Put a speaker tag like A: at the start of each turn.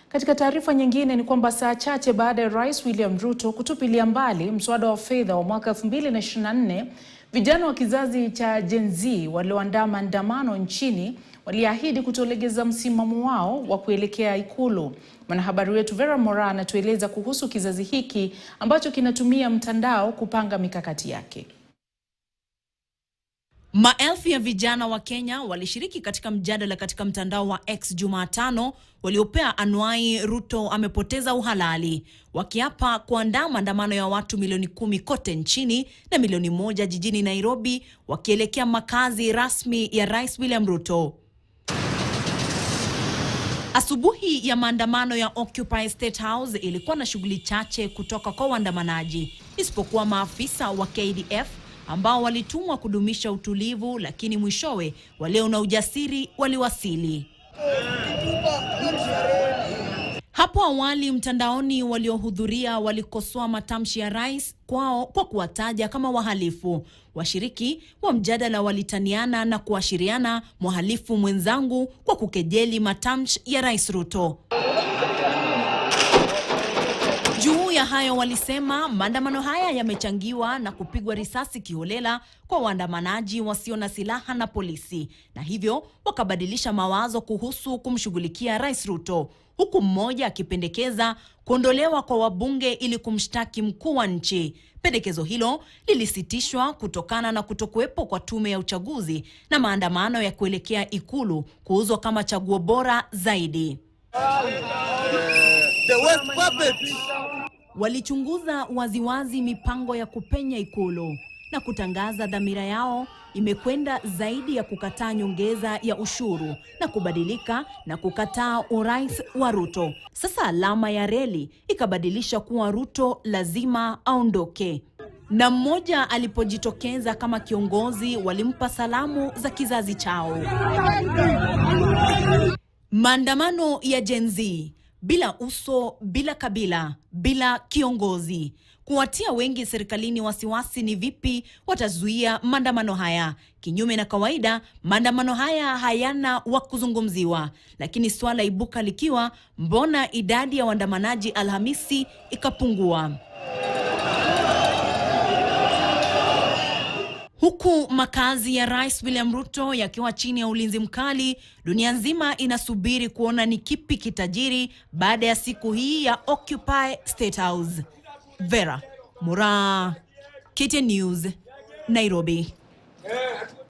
A: Katika taarifa nyingine ni kwamba saa chache baada ya Rais William Ruto kutupilia mbali mswada wa fedha wa mwaka 2024, vijana wa kizazi cha Gen Z walioandaa maandamano nchini waliahidi kutolegeza msimamo wao wa kuelekea Ikulu. Mwanahabari wetu Vera Mora anatueleza kuhusu kizazi hiki ambacho kinatumia mtandao kupanga mikakati yake.
B: Maelfu ya vijana wa Kenya walishiriki katika mjadala katika mtandao wa X Jumatano waliopea anwai Ruto amepoteza uhalali, wakiapa kuandaa maandamano ya watu milioni 10 kote nchini na milioni 1 jijini Nairobi wakielekea makazi rasmi ya Rais William Ruto. Asubuhi ya maandamano ya Occupy State House ilikuwa na shughuli chache kutoka kwa waandamanaji, isipokuwa maafisa wa KDF ambao walitumwa kudumisha utulivu, lakini mwishowe walio na ujasiri waliwasili. Hapo awali mtandaoni waliohudhuria walikosoa matamshi ya rais kwao kwa kuwataja kama wahalifu. Washiriki wa mjadala walitaniana na kuashiriana mhalifu mwenzangu kwa kukejeli matamshi ya Rais Ruto. Juu ya hayo walisema maandamano haya yamechangiwa na kupigwa risasi kiholela kwa waandamanaji wasio na silaha na polisi, na hivyo wakabadilisha mawazo kuhusu kumshughulikia Rais Ruto, huku mmoja akipendekeza kuondolewa kwa wabunge ili kumshtaki mkuu wa nchi. Pendekezo hilo lilisitishwa kutokana na kutokuwepo kwa tume ya uchaguzi na maandamano ya kuelekea Ikulu kuuzwa kama chaguo bora zaidi. Walichunguza waziwazi mipango ya kupenya Ikulu na kutangaza dhamira yao imekwenda zaidi ya kukataa nyongeza ya ushuru na kubadilika na kukataa urais wa Ruto. Sasa alama ya reli ikabadilisha kuwa Ruto lazima aondoke. Na mmoja alipojitokeza kama kiongozi walimpa salamu za kizazi chao. Maandamano ya Gen Z, bila uso, bila kabila, bila kiongozi. Kuwatia wengi serikalini wasiwasi ni vipi watazuia maandamano haya. Kinyume na kawaida, maandamano haya hayana wa kuzungumziwa, lakini swala ibuka likiwa mbona idadi ya waandamanaji Alhamisi ikapungua. Huku makazi ya Rais William Ruto yakiwa chini ya ulinzi mkali, dunia nzima inasubiri kuona ni kipi kitajiri baada ya siku hii ya Occupy State House. Vera Mora, KTN News, Nairobi.